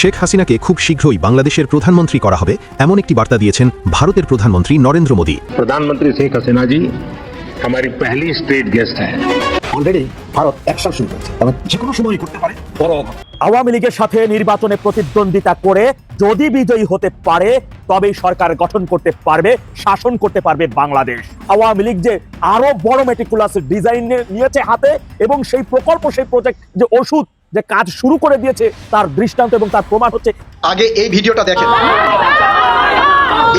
শেখ হাসিনাকে খুব শীঘ্রই বাংলাদেশের প্রধানমন্ত্রী করা হবে এমন একটি বার্তা দিয়েছেন ভারতের প্রধানমন্ত্রী নরেন্দ্র মোদী। प्रधानमंत्री शेख हसीना जी हमारी पहली स्टेट गेस्ट हैं। অলরেডি ভারত অ্যাকশন শুরু করেছে, তবে যে কোনো সময় করতে পারে। আওয়ামী লীগের সাথে নির্বাচনে প্রতিদ্বন্দ্বিতা করে যদি বিজয়ী হতে পারে তবেই সরকার গঠন করতে পারবে, শাসন করতে পারবে বাংলাদেশ। আওয়ামী লীগ যে আরো বড় মেটিকুলাস ডিজাইন নিয়েছে হাতে এবং সেই প্রকল্প, সেই প্রজেক্ট, যে ওষুধ, যে কাজ শুরু করে দিয়েছে তার দৃষ্টান্ত এবং তার প্রমাণ হচ্ছে। আগে এই ভিডিওটা দেখেন।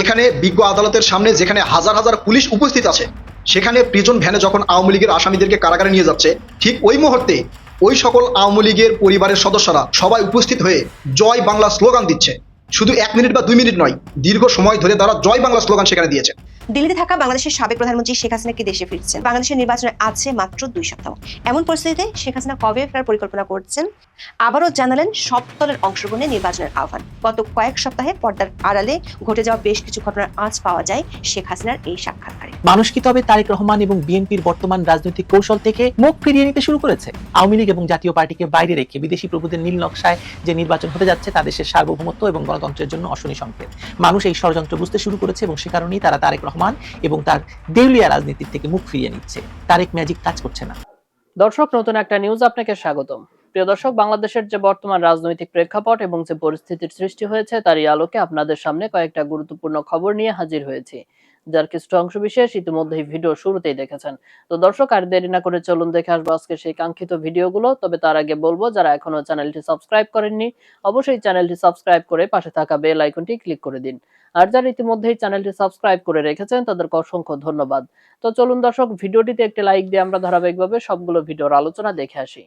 এখানে বিজ্ঞ আদালতের সামনে যেখানে হাজার হাজার পুলিশ উপস্থিত আছে, সেখানে প্রিজন ভ্যানে যখন আওয়ামী লীগের আসামিদেরকে কারাগারে নিয়ে যাচ্ছে, ঠিক ওই মুহূর্তে ওই সকল আওয়ামী লীগের পরিবারের সদস্যরা সবাই উপস্থিত হয়ে জয় বাংলা স্লোগান দিচ্ছে। শুধু 1 মিনিট বা 2 মিনিট নয়, দীর্ঘ সময় ধরে তারা জয় বাংলা স্লোগান সেখানে দিয়েছে। দিল্লিতে থাকা বাংলাদেশের সাবেক প্রধানমন্ত্রী শেখ হাসিনা কি দেশে ফিরছেন? বাংলাদেশের নির্বাচনে আছে মাত্র 2 সপ্তাহ। এমন পরিস্থিতিতে শেখ হাসিনা কবে ফেরার পরিকল্পনা করছেন? আবারও জানালেন সব দলের অংশগ্রহণে নির্বাচনের আহ্বান। গত কয়েক সপ্তাহে পর্দার আড়ালে ঘটে যাওয়া বেশ কিছু ঘটনার আঁচ পাওয়া যায় শেখ হাসিনার এই সাক্ষাৎকারে। মানুষ কি তবে তারেক রহমান এবং বিএনপির বর্তমান রাজনৈতিক কৌশল থেকে মুখ ফিরিয়ে নিতে শুরু করেছে? আওয়ামী লীগ এবং জাতীয় পার্টিকে বাইরে রেখে বিদেশি প্রভুদের নীল নকশায় যে নির্বাচন হতে যাচ্ছে তা দেশের সার্বভৌমত্ব এবং গণতন্ত্রের জন্য অশনি সংকেত। মানুষ এই ষড়যন্ত্র বুঝতে শুরু করেছে এবং সে কারণেই তারা তারেক রহমান এবং তার দেউলিয়া রাজনীতির থেকে মুখ ফিরিয়ে নিচ্ছে। তারেক ম্যাজিক কাজ করছে না। দর্শক, নতুন একটা নিউজ আপনাকে স্বাগতম। প্রিয় দর্শক, বাংলাদেশের যে বর্তমান রাজনৈতিক প্রেক্ষাপট এবং যে পরিস্থিতির সৃষ্টি হয়েছে তারই আলোকে আপনাদের সামনে কয়েকটা গুরুত্বপূর্ণ খবর নিয়ে হাজির হয়েছি, যার কিছু অংশ বিশেষ ইতিমধ্যেই ভিডিও শুরুতেই দেখেছেন। তো দর্শক, আর দেরি না করে চলুন দেখে আসবো আজকে সেই কাঙ্ক্ষিত ভিডিওগুলো। তবে তার আগে বলবো, যারা এখনো চ্যানেলটি সাবস্ক্রাইব করেননি অবশ্যই চ্যানেলটি সাবস্ক্রাইব করে পাশে থাকা বেল আইকনটি ক্লিক করে দিন। আর যারা ইতিমধ্যেই চ্যানেলটি সাবস্ক্রাইব করে রেখেছেন তাদেরকে অসংখ্য ধন্যবাদ। তো চলুন দর্শক, ভিডিওটিতে একটি লাইক দিয়ে আমরা ধারাবাহিকভাবে সবগুলো ভিডিওর আলোচনা দেখে আসি।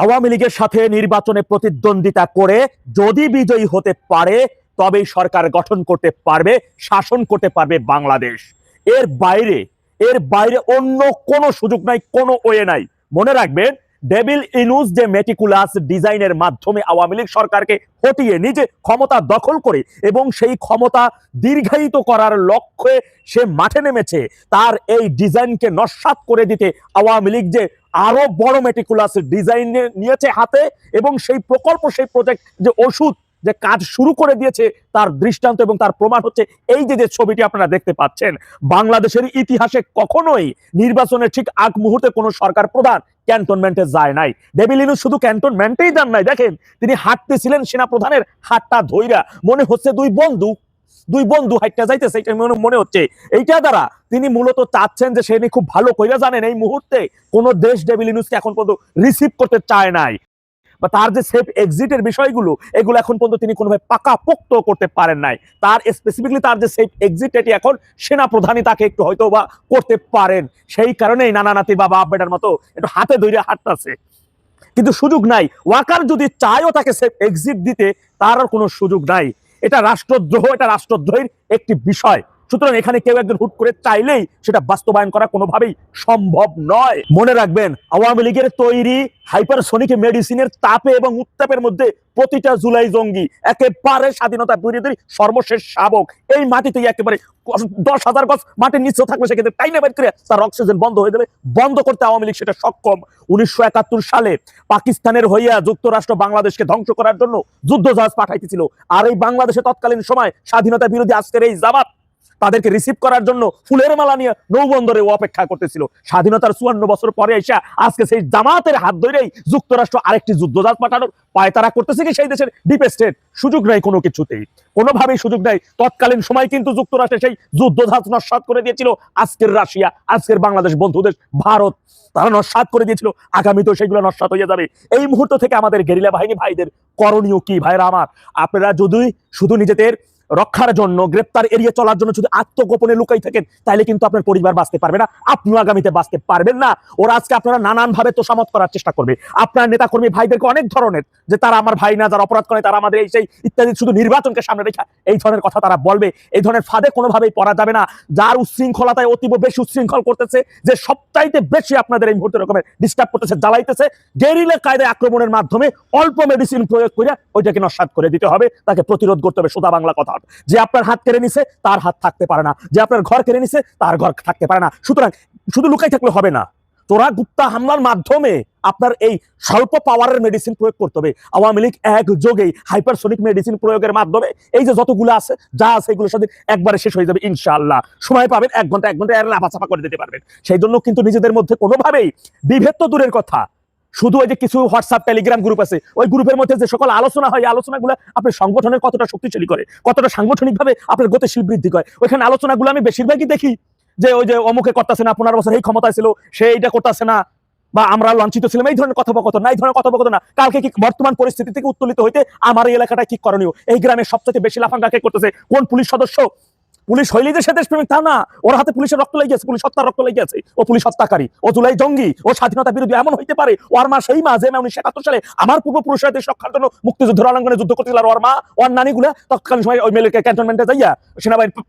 আওয়ামী লীগের সাথে নির্বাচনে প্রতিদ্বন্দ্বিতা করে যদি বিজয়ী হতে পারে তবেই সরকার গঠন করতে পারবে, শাসন করতে পারবে বাংলাদেশ। এর বাইরে অন্য কোনো সুযোগ নাই, কোনো ওয়ে নাই। মনে রাখবেন, ডেভিল ইনুস যে মেটিকুলাস ডিজাইনের মাধ্যমে আওয়ামী লীগ সরকারকে হটিয়ে নিজে ক্ষমতা দখল করে এবং সেই ক্ষমতা দীর্ঘায়িত করার লক্ষ্যে সে মাঠে নেমেছে, তার এই ডিজাইনকে নস্যাৎ করে দিতে আওয়ামী লীগ যে আরো বড় মেটিকুলাস ডিজাইন নিয়েছে হাতে এবং সেই প্রকল্প, সেই প্রজেক্ট, যে ওষুধ, যে কাজ শুরু করে দিয়েছে তার দৃষ্টান্ত এবং তার প্রমাণ হচ্ছে এই যে ছবিটি আপনারা দেখতে পাচ্ছেন। বাংলাদেশের ইতিহাসে কখনোই নির্বাচনের ঠিক আগ মুহূর্তে কোনো সরকার প্রধান ক্যান্টনমেন্টে যায় নাই। ডেভিল ইনুস শুধু ক্যান্টনমেন্টেই যান নাই, দেখেন তিনি হাঁটতেছিলেন সেনা প্রধানের হাতটা ধইরা, মনে হচ্ছে দুই বন্ধু হাঁটতে যাইতেছে, এটা মনে হচ্ছে। এইটা দ্বারা তিনি মূলত চাচ্ছেন যে সে খুব ভালো কইরা জানেন এই মুহূর্তে কোন দেশ ডেভিল ইনুসকে এখন পর্যন্ত রিসিভ করতে চায় নাই, বা তার যে সেফ এক্সিটের বিষয়গুলো, এগুলো এখন পর্যন্ত তিনি কোনোভাবে পাকাপোক্ত করতে পারেন নাই। তার স্পেসিফিকলি তার যে সেফ এক্সিট, এটি এখন সেনা প্রধানই তাকে একটু হয়তো বা করতে পারেন। সেই কারণেই নানা নাতি বা বাপ বেটার মতো একটু হাতে ধরে হাঁটতেছে, কিন্তু সুযোগ নাই। ওয়াকার যদি চায়ও তাকে সেফ এক্সিট দিতে, তার আর কোনো সুযোগ নাই। এটা রাষ্ট্রদ্রোহ, এটা রাষ্ট্রদ্রোহের একটি বিষয়। সুতরাং এখানে কেউ একজন হুট করে চাইলেই সেটা বাস্তবায়ন করা কোনোভাবেই সম্ভব নয়। মনে রাখবেন, আওয়ামী লীগের তৈরি হাইপারসোনিক মেডিসিনের তাপে এবং উত্তাপের মধ্যে প্রতিটা জুলাই জঙ্গি একেবারে স্বাধীনতা বিরোধী সর্বশেষ শাবক। এই মাটিতেই একেবারে 10,000 গজ মাটির নিচেও থাকবে, সেক্ষেত্রে টাইনে বের করে তার অক্সিজেন বন্ধ হয়ে যাবে। বন্ধ করতে আওয়ামী লীগ সেটা সক্ষম। 1971 সালে পাকিস্তানের হইয়া যুক্তরাষ্ট্র বাংলাদেশকে ধ্বংস করার জন্য যুদ্ধজাহাজ পাঠাইতেছিল, আর এই বাংলাদেশে তৎকালীন সময় স্বাধীনতা বিরোধী আজকের এই জামাত তাদেরকে রিসিভ করার জন্য ফুলের মালা নিয়ে নৌবন্দরে অপেক্ষা করতেছিল। স্বাধীনতার 54 বছর পরে এসে আজকে সেই জামাতের হাত ধরেই যুক্তরাষ্ট্র আরেকটি যুদ্ধজাহাজ পাঠানোর পায়তারা করতেছে কি সেই দেশের ডিপ স্টেট। সুযোগ নাই কোনো কিছুতেই, কোনোভাবেই সুযোগ নাই। তৎকালীন সময় কিন্তু যুক্তরাষ্ট্রে সেই যুদ্ধজাহাজ নস্যাৎ করে দিয়েছিল আজকের রাশিয়া, আজকের বাংলাদেশ বন্ধু দেশ ভারত, তারা নস্যাৎ করে দিয়েছিল। আগামীতেও সেগুলো নস্যাৎ হয়ে যাবে। এই মুহূর্ত থেকে আমাদের গেরিলা বাহিনী ভাইদের করণীয় কি? ভাইরা আমার, আপনারা যদি শুধু নিজেদের রক্ষার জন্য, গ্রেপ্তার এড়িয়ে চলার জন্য যদি আত্মগোপনে লুকাই থাকেন, তাহলে কিন্তু আপনার পরিবার বাঁচতে পারবে না, আপনিও আগামীতে বাঁচতে পারবেন না। ওরা আজকে আপনারা নানান ভাবে তোষামত করার চেষ্টা করবে। আপনার নেতাকর্মী ভাইদেরকে অনেক ধরনের, যে তারা আমার ভাই না, যারা অপরাধ করে তারা আমাদের এই সেই ইত্যাদি, শুধু নির্বাচনকে সামনে রেখে এই ধরনের কথা তারা বলবে। এই ধরনের ফাঁদে কোনোভাবেই পড়া যাবে না। যার উচ্ছৃঙ্খলতায় অতীব বেশি উচ্ছৃঙ্খল করতেছে, যে সবচাইতে বেশি আপনাদের এই মুহূর্তে রকমের ডিস্টার্ব করতেছে, জ্বালাইতেছে, গেরিলা কায়দায় আক্রমণের মাধ্যমে অল্প মেডিসিন প্রয়োগ করে ওইটাকে নস্যাৎ করে দিতে হবে, তাকে প্রতিরোধ করতে হবে। সোজা বাংলা কথা, যে আপনার হাত কেড়ে নিছে তার হাত থাকতে পারে না, যে আপনার ঘর কেড়ে নিছে তার ঘর থাকতে পারে না। সুতরাং শুধু লুকাই থাকলে হবে না, তোরা গুপ্তা হামলার মাধ্যমে আপনার এই স্বল্প পাওয়ারের মেডিসিন প্রয়োগ করতে হবে। আওয়ামী লীগ একযোগেই হাইপারসোনিক মেডিসিন প্রয়োগের মাধ্যমে এই যে যতগুলো আছে যা আছে এগুলোর সাথে একবারে শেষ হয়ে যাবে ইনশাআল্লাহ। সময় পাবেন 1 ঘন্টা এর লাফাচাপা করে দিতে পারবেন। সেই জন্য কিন্তু নিজেদের মধ্যে কোনোভাবেই বিভেদ তো দূরের কথা, শুধু ওই যে কিছু হোয়াটসঅ্যাপ টেলিগ্রাম গ্রুপ আছে, ওই গ্রুপের মধ্যে যে সকল আলোচনা হয়, আলোচনাগুলো আপনার সংগঠনের কতটা শক্তিশালী করে, কতটা সাংগঠনিকভাবে আপনার গতিশীল বৃদ্ধি করে। ওইখানে আলোচনাগুলো আমি বেশিরভাগই দেখি যে ওই যে অমুকে করতেছে না, 15 বছর এই ক্ষমতায় ছিল সে এইটা করতেছে না, বা আমরা লাঞ্ছিত ছিলাম, এই ধরনের কথোপকথন না, এই ধরনের কথোপকথন না। কালকে কি বর্তমান পরিস্থিতি থেকে উত্তোলিত হইতে আমার এই এলাকাটা কি করণীয়, এই গ্রামের সবচেয়ে বেশি লাফাঙ্গা কে করতেছে, কোন পুলিশ সদস্য, পুলিশ হইলেই যে সে দেশপ্রেমিক তা না, ওর হাতে পুলিশের রক্ত লেগে গেছে, পুলিশ হত্যার রক্ত লেগে গেছে, ও পুলিশ হত্যাকারী, ও জুলাই জঙ্গি, ও স্বাধীনতা বিরোধী এমন হইতে পারে। ওর মা সেই মা যে 1971 সালে আমার পূর্বপুরুষের দেশ রক্ষার জন্য মুক্তিযুদ্ধের রণাঙ্গনে যুদ্ধ করতেছিল, আর ওর মা ওর নানিগুলা তৎকালীন সময় ওই মেলের ক্যান্টনমেন্টে যাইয়া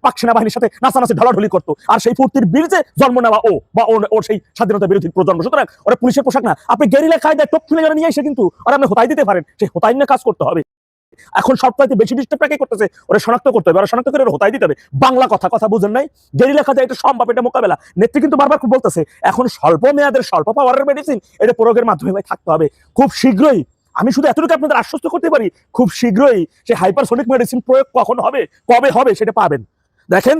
পাক সেনাবাহিনীর সাথে নাচানাচি ঢলাঢলি করতো, আর সেই ফুর্তির বীর্যে জন্ম নেওয়া ও বা ওর সেই স্বাধীনতা বিরোধী প্রজন্ম। সুতরাং ওরা পুলিশের পোশাক না, আপনি গেরিলা কায়দায় টপ ফিলে নিয়ে এসে কিন্তু আর আপনি হতাই দিতে পারেন, সেই হতাই নিয়ে কাজ করতে হবে। এখন সবচাইতে বেশি ডিস্টার্বটাকে করতেছে, ওরা শনাক্ত করতে হবে, ওরা শনাক্ত করে ওরা হতাই দিতে হবে। বাংলা কথা বুঝেন নাই, গেরিলা কায়দায় এটা সম্ভব, এটা মোকাবেলা। নেত্রী কিন্তু বারবার খুব বলতেছে এখন স্বল্প মেয়াদের স্বল্প পাওয়ারের মেডিসিন এটা প্রয়োগের মাধ্যমে থাকতে হবে। খুব শীঘ্রই, আমি শুধু এতটুকু আপনাদের আশ্বস্ত করতে পারি, খুব শীঘ্রই সেই হাইপারসোনিক মেডিসিন প্রয়োগ কখন হবে, কবে হবে সেটা পাবেন। দেখেন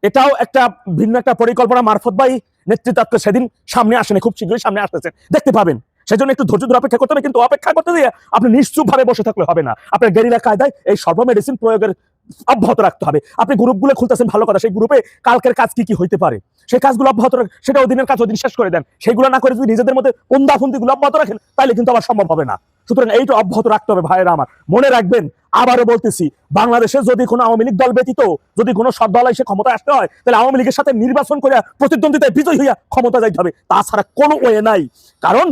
এটাও একটা ভিন্ন একটা পরিকল্পনা মারফত বাই নেতৃত্ব সেদিন সামনে আসেনি, খুব শীঘ্রই সামনে আসতেছে, দেখতে পাবেন। সেজন্য একটু ধৈর্য ধরে অপেক্ষা করতে হবে, কিন্তু অপেক্ষা করতে দিয়ে আপনি নিশ্চুপ ভাবে বসে থাকলে হবে না। আপনার গেরিলা কায়দায় এই সর্ব মেডিসিন প্রয়োগের অব্যাহত রাখতে হবে। আপনি গ্রুপগুলো খুলতেছেন ভালো কথা, সেই গ্রুপে কালকের কাজ কি হইতে পারে সেই কাজগুলো অব্যাহত রাখেন, সেটা ওদিনের কাজ ওদিন শেষ করে দেন। সেইগুলো না করে যদি নিজেদের মধ্যে পন্দাফন্দিগুলো অব্যাহত রাখেন তাহলে কিন্তু আবার সম্ভব হবে না। সুতরাং এইটা অব্যাহত রাখতে হবে ভাইয়েরা আমার। মনে রাখবেন, আবারও বলতেছি, বাংলাদেশে যদি কোনো আওয়ামী লীগ দল ব্যতীত যদি কোনো সৎ দল এসে ক্ষমতায় আসতে হয় তাহলে আওয়ামী লীগের সাথে নির্বাচন করে প্রতিদ্বন্দ্বিতায় বিজয়ী হইয়া ক্ষমতা যাইতে হবে, তাছাড়া কোনো ওয়ে নাই। কারণ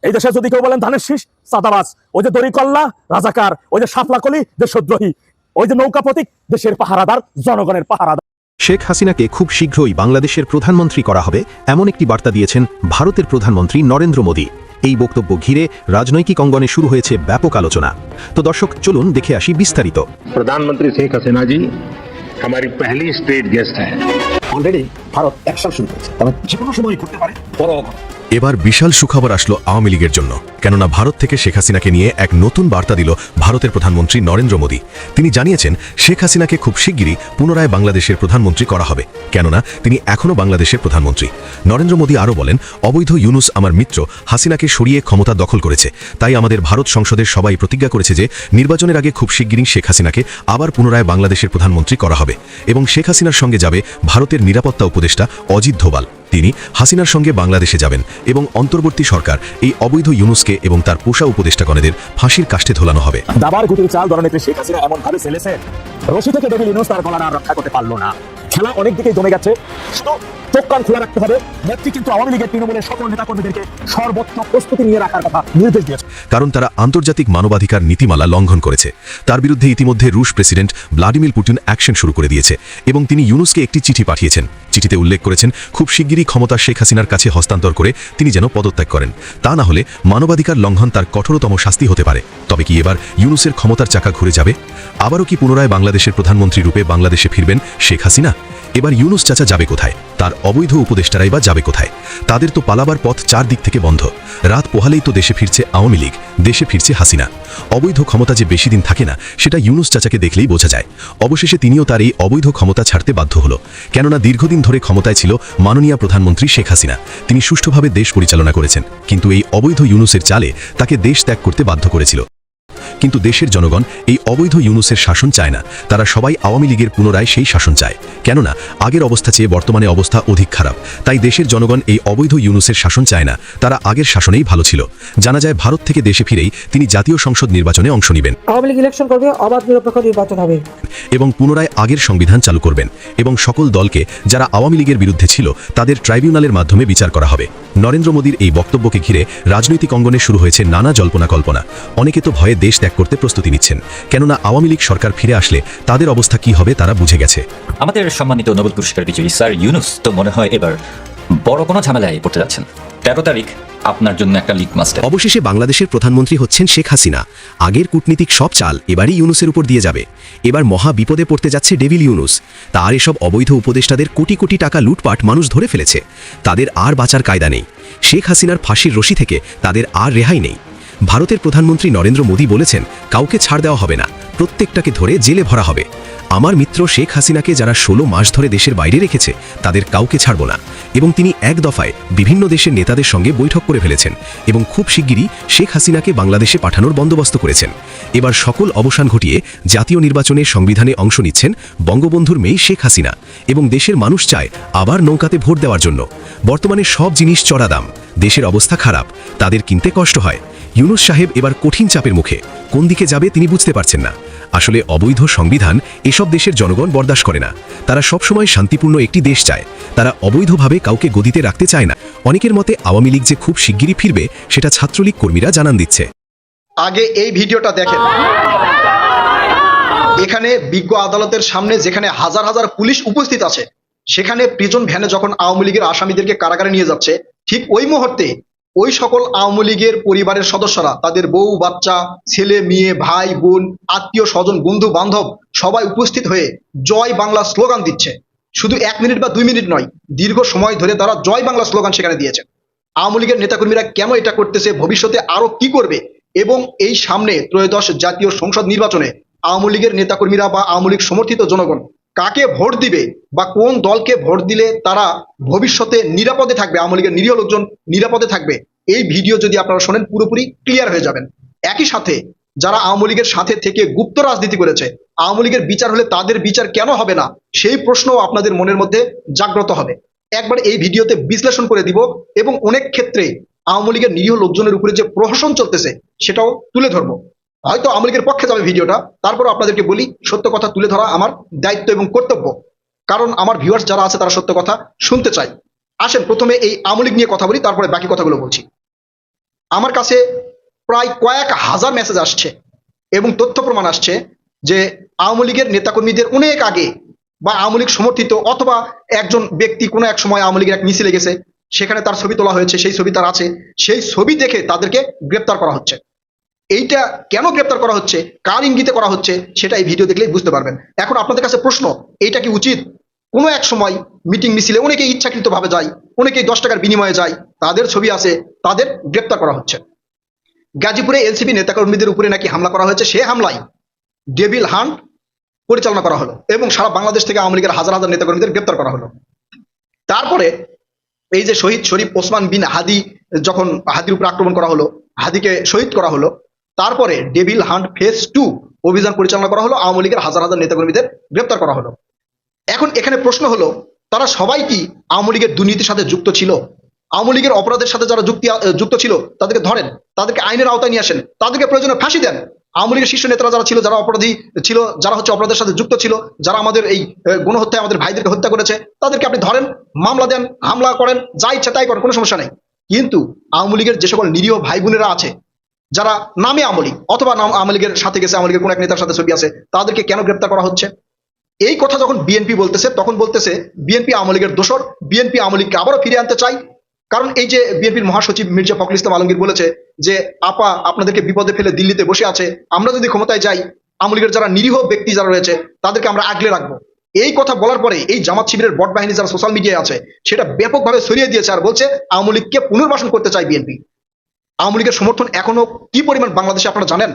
এই দেশে যদি কেউ বলেন ধানের শীষ চাঁদাবাজ, ওই যে দড়িকল্লা রাজাকার, ওই যে শাপলাকলি দেশদ্রোহী, ওই যে নৌকা প্রতীক দেশের পাহারাদার, জনগণের পাহারাদার। শেখ হাসিনাকে খুব শীঘ্রই বাংলাদেশের প্রধানমন্ত্রী করা হবে এমন একটি বার্তা দিয়েছেন ভারতের প্রধানমন্ত্রী নরেন্দ্র মোদী। এই বক্তব্য ঘিরে রাজনৈতিক অঙ্গনে শুরু হয়েছে ব্যাপক আলোচনা। তো দর্শক চলুন দেখে আসি বিস্তারিত। प्रधानमंत्री शेख हसीना जी हमारी पहली स्टेट गेस्ट हैं। অলরেডি ভারত অ্যাকশন শুরু করেছে, তবে যে কোনো সময় করতে পারে বড় অঘটন। এবার বিশাল সুখবর আসলো আওয়ামী লীগের জন্য, কেননা ভারত থেকে শেখ হাসিনাকে নিয়ে এক নতুন বার্তা দিল ভারতের প্রধানমন্ত্রী নরেন্দ্র মোদী। তিনি জানিয়েছেন শেখ হাসিনাকে খুব শিগগিরই পুনরায় বাংলাদেশের প্রধানমন্ত্রী করা হবে, কেননা তিনি এখনও বাংলাদেশের প্রধানমন্ত্রী। নরেন্দ্র মোদী আরও বলেন, অবৈধ ইউনুস আমার মিত্র হাসিনাকে সরিয়ে ক্ষমতা দখল করেছে, তাই আমাদের ভারত সংসদের সবাই প্রতিজ্ঞা করেছে যে নির্বাচনের আগে খুব শিগগিরই শেখ হাসিনাকে আবার পুনরায় বাংলাদেশের প্রধানমন্ত্রী করা হবে এবং শেখ হাসিনার সঙ্গে যাবে ভারতের নিরাপত্তা উপদেষ্টা অজিত ধোভাল। তিনি হাসিনার সঙ্গে বাংলাদেশে যাবেন এবং অন্তর্বর্তী সরকার এই অবৈধ ইউনুসকে এবং তার পোষা উপদেষ্টাগণের ফাঁসির কাষ্টে ঝোলানো হবে। দাবার গুটির চাল দলনেত্রী শেখ হাসিনা এমন ভাবে ফেলেছে, রশি থেকে ডেভিল ইউনুস তার গলা রক্ষা করতে পারলো না। খেলা অনেক দিকে জমে গেছে, শুধু চোখ কান খোলা রাখতে হবে। নেত্রী কিন্তু আওয়ামী লীগের তৃণমূলের সকল নেতাকর্মীদেরকে সর্বোচ্চ প্রস্তুতি নিয়ে রাখার কথা নির্দেশ দিয়েছে, কারণ তারা আন্তর্জাতিক মানবাধিকার নীতিমালা লঙ্ঘন করেছে। তার বিরুদ্ধে ইতিমধ্যে রুশ প্রেসিডেন্ট ভ্লাদিমির পুতিন অ্যাকশন শুরু করে দিয়েছে এবং তিনি ইউনুসকে একটি চিঠি পাঠিয়েছেন। চিঠিতে উল্লেখ করেছেন খুব শিগগিরই ক্ষমতা শেখ হাসিনার কাছে হস্তান্তর করে তিনি যেন পদত্যাগ করেন, তা না হলে মানবাধিকার লঙ্ঘন তার কঠোরতম শাস্তি হতে পারে। তবে কি এবার ইউনুসের ক্ষমতার চাকা ঘুরে যাবে? আবারও কি পুনরায় বাংলাদেশের প্রধানমন্ত্রী রূপে বাংলাদেশে ফিরবেন শেখ হাসিনা? এবার ইউনুস চাচা যাবে কোথায়? তার অবৈধ উপদেষ্টারাই বা যাবে কোথায়? তাদের তো পালাবার পথ চারদিক থেকে বন্ধ। রাত পোহালেই তো দেশে ফিরছে আওয়ামী লীগ, দেশে ফিরছে হাসিনা। অবৈধ ক্ষমতা যে বেশি দিন থাকে না সেটা ইউনুস চাচাকে দেখলেই বোঝা যায়। অবশেষে তিনিও তার এই অবৈধ ক্ষমতা ছাড়তে বাধ্য হলো, কেননা দীর্ঘদিন ধরে ক্ষমতায় ছিল মাননীয় প্রধানমন্ত্রী শেখ হাসিনা। তিনি সুষ্ঠুভাবে দেশ পরিচালনা করেছেন, কিন্তু এই অবৈধ ইউনুসের চালে তাকে দেশ ত্যাগ করতে বাধ্য করেছিল। কিন্তু দেশের জনগণ এই অবৈধ ইউনুসের শাসন চায় না, তারা সবাই আওয়ামী লীগের পুনরায় সেই শাসন চায়। কেননা আগের অবস্থা চেয়ে বর্তমানে অবস্থা অধিক খারাপ, তাই দেশের জনগণ এই অবৈধ ইউনুসের শাসন চায় না, তারা আগের শাসনেই ভালো ছিল। জানা যায় ভারত থেকে দেশে ফিরেই তিনি জাতীয় সংসদ নির্বাচনে অংশ নেবেন, আওয়ামী লীগ ইলেকশন করবে, অবাধ নিরপেক্ষ নির্বাচন হবে এবং পুনরায় আগের সংবিধান চালু করবেন এবং সকল দলকে যারা আওয়ামী লীগের বিরুদ্ধে ছিল তাদের ট্রাইব্যুনালের মাধ্যমে বিচার করা হবে। নরেন্দ্র মোদীর এই বক্তব্যকে ঘিরে রাজনৈতিক অঙ্গনে শুরু হয়েছে নানা জল্পনা কল্পনা। অনেকে তো ভয়ে দেশ ত্যাগ করতে প্রস্তুতি নিচ্ছেন, কেননা আওয়ামী লীগ সরকার ফিরে আসলে তাদের অবস্থা কি হবে তারা বুঝে গেছে। আমাদের সম্মানিত নোবেল পুরস্কার বিজয়ী স্যার ইউনুস তো মনে হয় এবার বড় কোনো ঝামেলায় পড়তে যাচ্ছেন। 13 তারিখ আপনার জন্য একটা লিটমাস টেস্ট। অবশেষে বাংলাদেশের প্রধানমন্ত্রী হচ্ছেন শেখ হাসিনা। আগের কূটনীতিক সব চাল এবারই ইউনুসের উপর দিয়ে যাবে। এবার মহা বিপদে পড়তে যাচ্ছে ডেভিল ইউনুস। তার এসব অবৈধ উপদেষ্টাদের কোটি কোটি টাকা লুটপাট মানুষ ধরে ফেলেছে, তাদের আর বাঁচার কায়দা নেই। শেখ হাসিনার ফাঁসির রশি থেকে তাদের আর রেহাই নেই। ভারতের প্রধানমন্ত্রী নরেন্দ্র মোদী বলেছেন, কাউকে ছাড় দেওয়া হবে না, প্রত্যেকটাকে ধরে জেলে ভরা হবে। আমার মিত্র শেখ হাসিনাকে যারা 16 মাস ধরে দেশের বাইরে রেখেছে তাদের কাউকে ছাড়ব না। এবং তিনি এক দফায় বিভিন্ন দেশের নেতাদের সঙ্গে বৈঠক করে ফেলেছেন এবং খুব শিগগিরই শেখ হাসিনাকে বাংলাদেশে পাঠানোর বন্দোবস্ত করেছেন। এবার সকল অবসান ঘটিয়ে জাতীয় নির্বাচনে সংবিধানে অংশ নিচ্ছেন বঙ্গবন্ধুর মেয়ে শেখ হাসিনা এবং দেশের মানুষ চায় আবার নৌকাতে ভোট দেওয়ার জন্য। বর্তমানে সব জিনিস চড়া দাম, দেশের অবস্থা খারাপ, তাদের কিনতে কষ্ট হয়। ইউনূস সাহেব এবার কঠিন চাপের মুখে, কোন দিকে যাবে তিনি বুঝতে পারছেন না। আসলে অবৈধ সংবিধান এসব দেশের জনগণ বরদাস্ত করে না। তারা সবসময় শান্তিপূর্ণ একটি দেশ চায়, তারা অবৈধভাবে কাউকে গদিতে রাখতে চায় না। অনেকের মতে আওয়ামী লীগ যে খুব শিগগিরই ফিরবে সেটা ছাত্রলীগ কর্মীরা জানান দিচ্ছে। আগে এই ভিডিওটা দেখেন। এখানে বিজ্ঞ আদালতের সামনে যেখানে হাজার হাজার পুলিশ উপস্থিত আছে, সেখানে প্রিজন ভ্যানে যখন আওয়ামী লীগের আসামিদেরকে কারাগারে নিয়ে যাচ্ছে, ঠিক ওই মুহূর্তে ওই সকল আওয়ামী লীগের পরিবারের সদস্যরা তাদের বউ বাচ্চা, ছেলে মেয়ে, ভাই বোন, আত্মীয় স্বজন, বন্ধু বান্ধব সবাই উপস্থিত হয়ে জয় বাংলা স্লোগান দিচ্ছে। শুধু 1 মিনিট বা 2 মিনিট নয়, দীর্ঘ সময় ধরে তারা জয় বাংলা স্লোগান সেখানে দিয়েছে। আওয়ামী লীগের নেতাকর্মীরা কেন এটা করতেছে, ভবিষ্যতে আরো কি করবে, এবং এই সামনে ত্রয়োদশ জাতীয় সংসদ নির্বাচনে আওয়ামী লীগের নেতাকর্মীরা বা আওয়ামী লীগ সমর্থিত জনগণ কাকে ভোট দিবে বা কোন দলকে ভোট দিলে তারা ভবিষ্যতে নিরাপদে থাকবে, আওয়ামী লীগের নিরীহ লোকজন নিরাপদে থাকবে, এই ভিডিও যদি আপনারা শোনেন পুরোপুরি ক্লিয়ার হয়ে যাবেন। একই সাথে যারা আওয়ামী লীগের সাথে থেকে গুপ্ত রাজনীতি করেছে, আওয়ামী লীগের বিচার হলে তাদের বিচার কেন হবে না সেই প্রশ্নও আপনাদের মনের মধ্যে জাগ্রত হবে। একবার এই ভিডিওতে বিশ্লেষণ করে দিব এবং অনেক ক্ষেত্রে আওয়ামী লীগের নিরীহ লোকজনের উপরে যে প্রহসন চলতেছে সেটাও তুলে ধরবো। হয়তো আওয়ামী লীগের পক্ষে যাবে ভিডিওটা, তারপরও আপনাদেরকে বলি সত্য কথা তুলে ধরা আমার দায়িত্ব এবং কর্তব্য, কারণ আমার ভিউয়ার্স যারা আছে তারা সত্য কথা শুনতে চায়। আসেন প্রথমে এই আওয়ামী লীগ নিয়ে কথা বলি, তারপরে বাকি কথাগুলো বলছি। আমার কাছে প্রায় কয়েক হাজার মেসেজ আসছে এবং তথ্য প্রমাণ আসছে যে আওয়ামী লীগের নেতাকর্মীদের অনেক আগে বা আওয়ামী লীগ সমর্থিত অথবা একজন ব্যক্তি কোনো এক সময় আওয়ামী লীগের এক মিছিলে গেছে, সেখানে তার ছবি তোলা হয়েছে, সেই ছবি তার আছে, সেই ছবি দেখে তাদেরকে গ্রেপ্তার করা হচ্ছে। এইটা কেন গ্রেপ্তার করা হচ্ছে, কার ইঙ্গিতে করা হচ্ছে, সেটা এই ভিডিও দেখলেই বুঝতে পারবেন। এখন আপনাদের কাছে প্রশ্ন, এইটা কি উচিত? কোনো এক সময় মিটিং মিছিলে অনেকেই ইচ্ছাকৃতভাবে যায়, অনেকেই 10 টাকার বিনিময়ে যায়, তাদের ছবি আছে, তাদের গ্রেপ্তার করা হচ্ছে। গাজীপুরে এলসিপি নেতাকর্মীদের উপরে নাকি হামলা করা হয়েছে, সে হামলায় ডেভিল হান্ট পরিচালনা করা হলো এবং সারা বাংলাদেশ থেকে আওয়ামী লীগের হাজার হাজার নেতাকর্মীদের গ্রেপ্তার করা হলো। তারপরে এই যে শহীদ শরীফ ওসমান বিন হাদি, যখন হাদির উপর আক্রমণ করা হলো, হাদিকে শহীদ করা হলো, তারপরে ডেভিল হান্ট ফেজ 2 অভিযান পরিচালনা করা হলো, আওয়ামী লীগের হাজার হাজার নেতাকর্মীদের গ্রেপ্তার করা হলো। এখন এখানে প্রশ্ন হলো, তারা সবাই কি আওয়ামী লীগের দুর্নীতির সাথে যুক্ত ছিল? আওয়ামী লীগের অপরাধের সাথে যারা যুক্ত ছিল তাদেরকে ধরেন, তাদেরকে আইনের আওতায় নিয়ে আসেন, তাদেরকে প্রয়োজনে ফাঁসি দেন। আওয়ামী লীগের শীর্ষ নেতারা যারা ছিল, যারা অপরাধী ছিল, যারা হচ্ছে অপরাধের সাথে যুক্ত ছিল, যারা আমাদের এই গণহত্যায় আমাদের ভাইদেরকে হত্যা করেছে, তাদেরকে আপনি ধরেন, মামলা দেন, হামলা করেন, যা ইচ্ছা তাই করেন, কোনো সমস্যা নেই। কিন্তু আওয়ামী লীগের যে সকল নিরীহ ভাই বোনেরা আছে, যারা নামে আওয়ামী লীগ অথবা নাম আওয়ামী লীগের সাথে গেছে, আওয়ামী লীগের কোন এক নেতার সাথে ছবি আছে, তাদেরকে কেন গ্রেপ্তার করা হচ্ছে? এই কথা যখন বিএনপি বলতেছে, তখন বলতেছে বিএনপি আওয়ামী লীগের দোসর, বিএনপি আওয়ামী লীগকে আবারও ফিরিয়ে আনতে চাই। কারণ এই যে বিএনপির মহাসচিব মির্জা ফখরুল ইসলাম আলমগীর বলেছে যে আপা আপনাদেরকে বিপদে ফেলে দিল্লিতে বসে আছে, আমরা যদি ক্ষমতায় যাই আওয়ামী লীগের যারা নিরীহ ব্যক্তি যারা রয়েছে তাদেরকে আমরা আগলে রাখবো। এই কথা বলার পরে এই জামাত শিবিরের বট বাহিনী যারা সোশ্যাল মিডিয়ায় আছে সেটা ব্যাপকভাবে ছড়িয়ে দিয়েছে আর বলছে আওয়ামী লীগকে পুনর্বাসন করতে চায় বিএনপি। আওয়ামী লীগের সমর্থন এখনো কি পরিমাণ বাংলাদেশে আপনারা জানেন?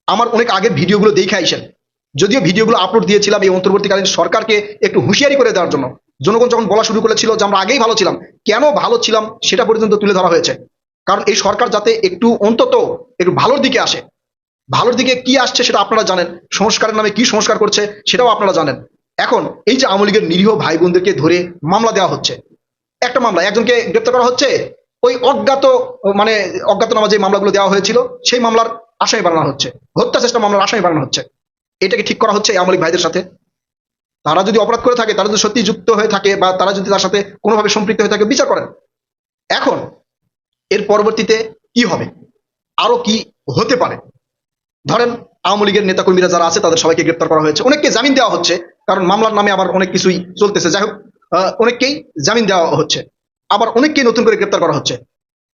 আমার অনেক আগের ভিডিওগুলো দেখে আইসেন, যদিও ভিডিওগুলো আপলোড দিয়েছিলাম এই অন্তর্বর্তীকালীন সরকারকে একটু হুঁশিয়ারি করে দেওয়ার জন্য। জনগণ যখন বলা শুরু করেছিল যে আমরা আগেই ভালো ছিলাম, কেন ভালো ছিলাম সেটা পর্যন্ত তুলে ধরা হয়েছে। কারণ এই সরকার যাতে একটু অন্তত একটু ভালোর দিকে আসে, ভালোর দিকে কি আসছে সেটা আপনারা জানেন, সংস্কারের নামে কি সংস্কার করছে সেটাও আপনারা জানেন। এখন এই যে আওয়ামী লীগের নিরীহ ভাই বোনদেরকে ধরে মামলা দেওয়া হচ্ছে, একটা মামলা একজনকে গ্রেপ্তার করা হচ্ছে, ওই অজ্ঞাতনামা যে মামলাগুলো দেওয়া হয়েছিল সেই মামলার আসামি বানানো হচ্ছে, হত্যা চেষ্টা মামলার আসামি বানানো হচ্ছে। এটাকে ঠিক করা হচ্ছে আওয়ামী লীগ ভাইদের সাথে। তারা যদি অপরাধ করে থাকে, তারা যদি সত্যি যুক্ত হয়ে থাকে বা তারা যদি তার সাথে কোনোভাবে সম্পৃক্ত হয়ে থাকে, বিচার করেন। এখন এর পরবর্তীতে কি হবে, আরো কি হতে পারে? ধরেন আওয়ামী লীগের নেতাকর্মীরা যারা আছে তাদের সবাইকে গ্রেপ্তার করা হয়েছে, অনেককে জামিন দেওয়া হচ্ছে, কারণ মামলার নামে আবার অনেক কিছুই চলতেছে। যাই হোক, অনেককেই জামিন দেওয়া হচ্ছে, আবার অনেককেই নতুন করে গ্রেপ্তার করা হচ্ছে।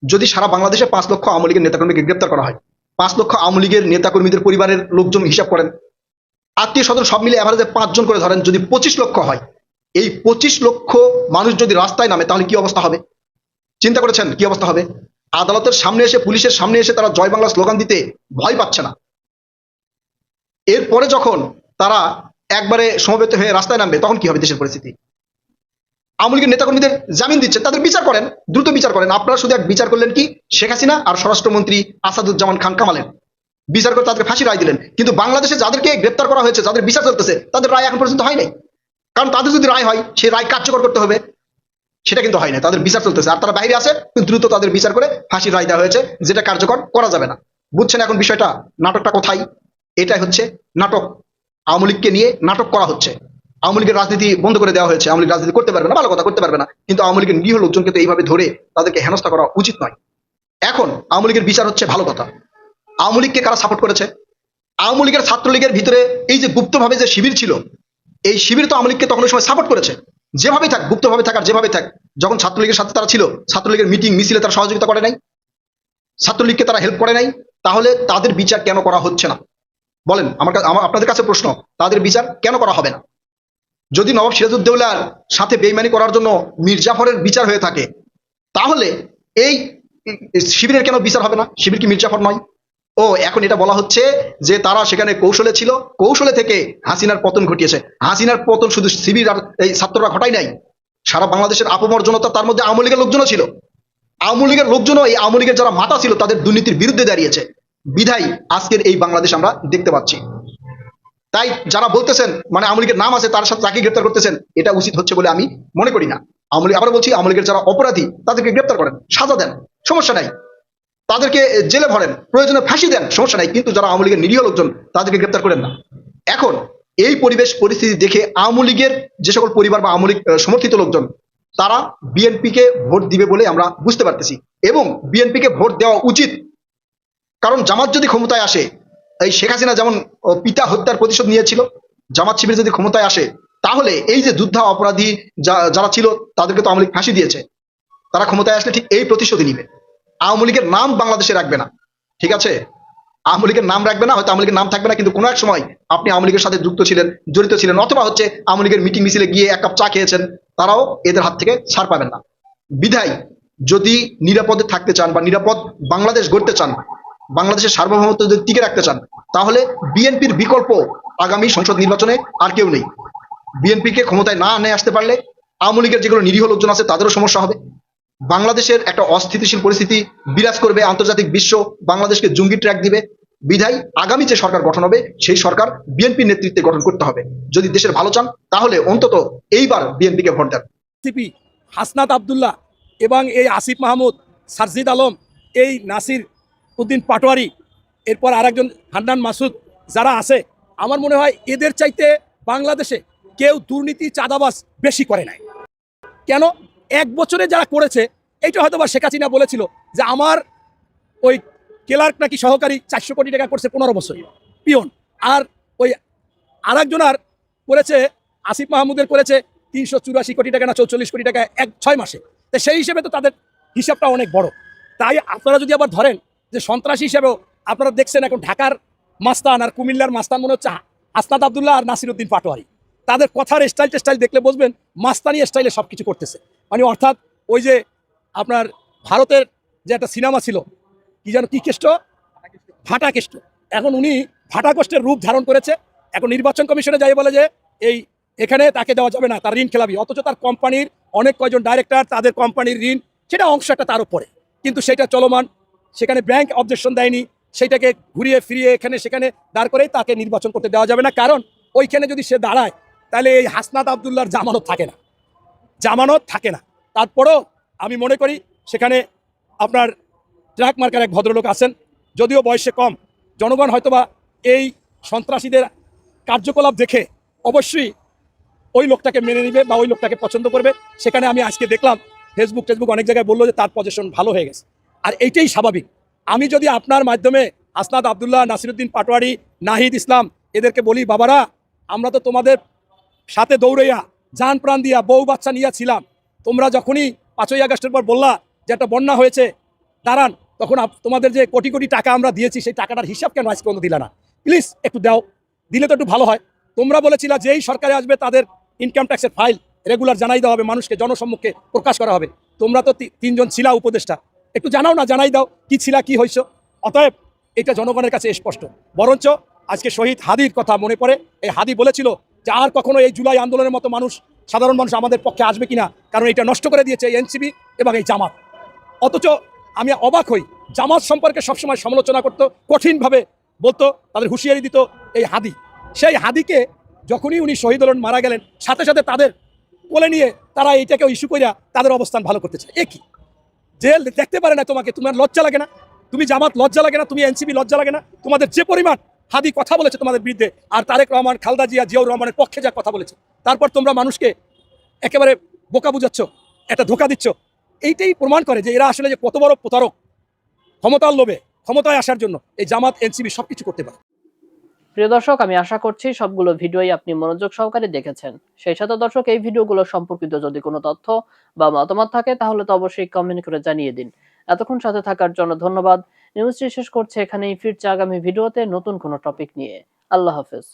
যদি সারা বাংলাদেশে 5 লক্ষ আওয়ামী লীগের নেতাকর্মীকে গ্রেপ্তার করা হয়, 5 লক্ষ আওয়ামী লীগের নেতাকর্মীদের পরিবারের লোকজন হিসাব করেন, আত্মীয় স্বজন সব মিলে এভারেজে 5 জন করে ধরেন, যদি 25 লক্ষ হয়, এই 25 লক্ষ মানুষ যদি রাস্তায় নামে তাহলে কি অবস্থা হবে? চিন্তা করেছেন কি অবস্থা হবে? আদালতের সামনে এসে, পুলিশের সামনে এসে তারা জয় বাংলা স্লোগান দিতে ভয় পাচ্ছে না। এরপরে যখন তারা একবারে সমবেত হয়ে রাস্তায় নামবে, তখন কি হবে দেশের পরিস্থিতি? আওয়ামী লীগের নেতাকর্মীদের জামিন দিচ্ছে, তাদের বিচার করেন, দ্রুত বিচার করেন। আপনারা শুধু এক বিচার করলেন কি শেখ হাসিনা আর স্বরাষ্ট্রমন্ত্রী আসাদুজ্জামান খান কামালের, বিচার করে তাদের ফাঁসি রায় দিলেন। কিন্তু বাংলাদেশে যাদেরকে গ্রেপ্তার করা হয়েছে, যাদের বিচার চলতেছে, তাদের রায় এখন পর্যন্ত হয় নাই। কারণ তাদের যদি রায় হয়, সেই রায় কার্যকর করতে হবে, সেটা কিন্তু হয় না। তাদের বিচার চলতেছে আর তারা বাইরে আছে, কিন্তু দ্রুত তাদের বিচার করে ফাঁসির রায় দেওয়া হয়েছে, যেটা কার্যকর করা যাবে না। বুঝছেন এখন বিষয়টা? নাটকটা কোথায়? এটাই হচ্ছে নাটক। আওয়ামী লীগকে নিয়ে নাটক করা হচ্ছে। আওয়ামী লীগের রাজনীতি বন্ধ করে দেওয়া হয়েছে। আওয়ামী লীগ রাজনীতি করতে পারবে না, ভালো কথা, করতে পারবে না, কিন্তু আওয়ামী লীগের নিরীহ লোকজনকে তো এইভাবে ধরে তাদেরকে হেনস্থা করা উচিত নয়। এখন আওয়ামী লীগের বিচার হচ্ছে, ভালো কথা। আওয়ামী লীগকে কারা সাপোর্ট করেছে? আওয়ামী লীগের, ছাত্রলীগের ভিতরে এই যে গুপ্তভাবে যে শিবির ছিল, এই শিবির তো আওয়ামী লীগকে তখন ওই সময় সাপোর্ট করেছে। যেভাবে থাক, গুপ্তভাবে থাক আর যেভাবে থাক, যখন ছাত্রলীগের সাথে তারা ছিল, ছাত্রলীগের মিটিং মিছিলে তারা সহযোগিতা করে নাই, ছাত্রলীগকে তারা হেল্প করে নাই, তাহলে তাদের বিচার কেন করা হচ্ছে না বলেন? আপনাদের কাছে প্রশ্ন, তাদের বিচার কেন করা হবে না? যদি নবাব সিরাজউদ্দৌলার সাথে বেইমানি করার জন্য মীর জাফরের বিচার হয়ে থাকে, তাহলে এই শিবিরের কেন বিচার হবে না? শিবির কি মীর জাফর নয়? ও এখন এটা বলা হচ্ছে যে তারা সেখানে কৌশলে ছিল, কৌশলে থেকে হাসিনার পতন ঘটিয়েছে। হাসিনার পতন শুধু শিবির আর এই ছাত্ররা ঘটাই নাই, সারা বাংলাদেশের আপমর জনতা, তার মধ্যে আওয়ামী লীগের লোকজনও ছিল। আওয়ামী লীগের লোকজনও, এই আওয়ামী লীগের যারা মাথা ছিল, তাদের দুর্নীতির বিরুদ্ধে দাঁড়িয়েছে, বিধায় আজকের এই বাংলাদেশ আমরা দেখতে পাচ্ছি। তাই যারা বলতেছেন মানে আওয়ামী লীগের নাম আছে, তার সাথে তাকে গ্রেপ্তার করতেছেন, এটা উচিত হচ্ছে বলে আমি মনে করি না। আওয়ামী লীগ, আবার বলছি, আওয়ামী লীগের যারা অপরাধী তাদেরকে গ্রেপ্তার করেন, সাজা দেন, সমস্যা নাই, তাদেরকে জেলে ভরেন, প্রয়োজনে ফাঁসি দেন, সমস্যা নাই, কিন্তু যারা আওয়ামী লীগের নিরীহ লোকজন তাদেরকে গ্রেপ্তার করেন না। এখন এই পরিবেশ পরিস্থিতি দেখে আওয়ামী লীগের যে সকল পরিবার বা আওয়ামী লীগ সমর্থিত লোকজন, তারা বিএনপিকে ভোট দিবে বলে আমরা বুঝতে পারতেছি, এবং বিএনপিকে ভোট দেওয়া উচিত। কারণ জামাত যদি ক্ষমতায় আসে, এই শেখ হাসিনা যেমন পিতা হত্যার প্রতিশোধ নিয়েছিল, জামাত শিবির যদি ক্ষমতায় আসে, তাহলে এই যে যুদ্ধা অপরাধী যারা ছিল, তাদেরকে তো আওয়ামী লীগ ফাঁসি দিয়েছে, তারা ক্ষমতায় আসলে ঠিক এই প্রতিশোধই নিবে। আওয়ামী লীগের নাম বাংলাদেশে রাখবে না, ঠিক আছে? আওয়ামী লীগের নাম রাখবে না, হয়তো আওয়ামী লীগের নাম থাকবে না, কিন্তু কোনো এক সময় আপনি আওয়ামী লীগের সাথে যুক্ত ছিলেন, জড়িত ছিলেন, অথবা হচ্ছে আওয়ামী লীগের মিটিং মিছিলে গিয়ে এক কাপ চা খেয়েছেন, তারাও এদের হাত থেকে ছাড় পাবেন না। বিধায় যদি নিরাপদে থাকতে চান বা নিরাপদ বাংলাদেশ গড়তে চান, বাংলাদেশের সার্বভৌমত্ব যদি টিকে রাখতে চান, তাহলে বিএনপির বিকল্প আগামী সংসদ নির্বাচনে আর কেউ নেই। বিএনপিকে ক্ষমতায় না নিয়ে আসতে পারলে আওয়ামী লীগের যেগুলো নিরীহ লোকজন আছে, তাদেরও সমস্যা হবে। বাংলাদেশের একটা অস্থিতিশীল পরিস্থিতি বিরাজ করবে, আন্তর্জাতিক বিশ্ব বাংলাদেশকে জঙ্গি ট্র্যাক দিবে। বিধায় আগামী যে সরকার গঠন হবে, সেই সরকার বিএনপির নেতৃত্বে গঠন করতে হবে। যদি দেশের ভালো চান, তাহলে অন্তত এইবার বিএনপিকে ভোট দেন। সিপি হাসনাত আব্দুল্লাহ এবং এই আসিফ মাহমুদ, সারজিদ আলম, এই নাসির উদ্দিন পাটোয়ারি, এরপর আরেকজন হান্নান মাসুদ, যারা আছে, আমার মনে হয় এদের চাইতে বাংলাদেশে কেউ দুর্নীতি, চাঁদাবাজ বেশি করে নাই। কেন? এক বছরে যারা করেছে, এইটা হয়তো বা শেখ হাসিনা বলেছিল যে আমার ওই ক্লার্ক নাকি সহকারী 400 কোটি টাকা করছে 15 বছর পিয়ন, আর ওই আরেকজনার করেছে, আসিফ মাহমুদের করেছে 384 কোটি টাকা না 44 কোটি টাকা 6 মাসে। তো সেই হিসেবে তো তাদের হিসাবটা অনেক বড়। তাই আপনারা যদি আবার ধরেন যে সন্ত্রাসী হিসেবেও আপনারা দেখছেন এখন ঢাকার মাস্তান আর কুমিল্লার মাস্তান মনে হচ্ছে হাসনাত আব্দুল্লাহ আর নাসির উদ্দিন পাটোয়ারি। তাদের কথার স্টাইল দেখলে বুঝবেন মাস্তানি স্টাইলে সব কিছু করতেছে। মানে অর্থাৎ ওই যে আপনার ভারতের যে একটা সিনেমা ছিল, কি যেন, কি কেষ্ট, ভাটা কেষ্ট, এখন উনি ভাটা কেষ্টের রূপ ধারণ করেছে। এখন নির্বাচন কমিশনে যাই বলে যে এখানে তাকে দেওয়া যাবে না, তার ঋণ খেলাবি, অথচ তার কোম্পানির অনেক কয়জন ডাইরেক্টর, তাদের কোম্পানির ঋণ, সেটা অংশ একটা তার উপরে, কিন্তু সেটা চলমান, সেখানে ব্যাংক অবজেকশন দেয়নি, সেইটাকে ঘুরিয়ে ফিরিয়ে এখানে সেখানে দাঁড় করেই তাকে নির্বাচন করতে দেওয়া যাবে না। কারণ ওইখানে যদি সে দাঁড়ায়, তাহলে এই হাসনাত আব্দুল্লাহর জামানত থাকে না। তারপরেও আমি মনে করি সেখানে আপনার ট্রাক মার্কার এক ভদ্রলোক আছেন, যদিও বয়সে কম, জনগণ হয়তোবা এই সন্ত্রাসীদের কার্যকলাপ দেখে অবশ্যই ওই লোকটাকে মেনে নিবে বা ওই লোকটাকে পছন্দ করবে। সেখানে আমি আজকে দেখলাম ফেসবুক অনেক জায়গায় বললো যে তার পজিশন ভালো হয়ে গেছে, আর এইটাই স্বাভাবিক। আমি যদি আপনার মাধ্যমে হাসনাত আব্দুল্লাহ, নাসিরউদ্দিন পাটোয়ারি, নাহিদ ইসলাম এদেরকে বলি, বাবারা, আমরা তো তোমাদের সাথে দৌড়াইয়া জান প্রাণ দিয়া বউ বাচ্চা নিয়ে ছিলাম, তোমরা যখনই 5ই আগস্টের পর বললা যে একটা বন্যা হয়েছে দাঁড়ান, তখন তোমাদের যে কোটি কোটি টাকা আমরা দিয়েছি, সেই টাকাটার হিসাব কেন আজকে কোনো দিলা না? প্লিজ একটু দাও, দিলে তো একটু ভালো হয়। তোমরা বলেছিলা যেই সরকারে আসবে তাদের ইনকাম ট্যাক্সের ফাইল রেগুলার জানাই দেওয়া হবে, মানুষকে জনসম্মুখে প্রকাশ করা হবে। তোমরা তো তিনজন ছিলা উপদেষ্টা, একটু জানাও না, জানাই দাও কি ছিলা, কি হয়েছ। অতএব এটা জনগণের কাছে স্পষ্ট। বরঞ্চ আজকে শহীদ হাদির কথা মনে পড়ে। এই হাদি বলেছিল যে আর কখনো এই জুলাই আন্দোলনের মতো মানুষ, সাধারণ মানুষ আমাদের পক্ষে আসবে কিনা, কারণ এটা নষ্ট করে দিয়েছে এই এনসিপি এবং এই জামাত। অথচ আমি অবাক হই, জামাত সম্পর্কে সবসময় সমালোচনা করতো, কঠিনভাবে বলতো, তাদের হুঁশিয়ারি দিত এই হাদি। সেই হাদিকে যখনই উনি শহীদ হলেন, মারা গেলেন, সাথে সাথে তাদের কোলে নিয়ে তারা এইটাকে ইস্যু করিয়া তাদের অবস্থান ভালো করতে চায়। একই জেল দেখতে পারে না তোমাকে, তোমার লজ্জা লাগে না? তুমি জামাত লজ্জা লাগে না? তুমি এনসিপি লজ্জা লাগে না? তোমাদের যে পরিমাণ হাদি কথা বলেছে তোমাদের বিরুদ্ধে, আর তারেক রহমান, খালেদা জিয়া, জিয়াউর রহমানের পক্ষে যা কথা বলেছে, তারপর তোমরা মানুষকে একেবারে বোকা বুঝাচ্ছ, একটা ধোকা দিচ্ছ। এইটাই প্রমাণ করে যে এরা আসলে যে কত বড় প্রতারক। ক্ষমতার লোভে, ক্ষমতায় আসার জন্য এই জামাত এনসিপি সবকিছু করতে পারে। প্রিয় দর্শক, আমি আশা করছি সবগুলো ভিডিওই আপনি মনোযোগ সহকারে দেখেছেন। সেই সাথে দর্শক, এই ভিডিওগুলো সম্পর্কিত যদি কোনো তথ্য বা মতামত থাকে তাহলে তো অবশ্যই কমেন্ট করে জানিয়ে দিন। এতক্ষণ সাথে থাকার জন্য ধন্যবাদ। নিউজটি শেষ করছে এখানেই, ফিরছে আগামী ভিডিওতে নতুন কোনো টপিক নিয়ে। আল্লাহ হাফেজ।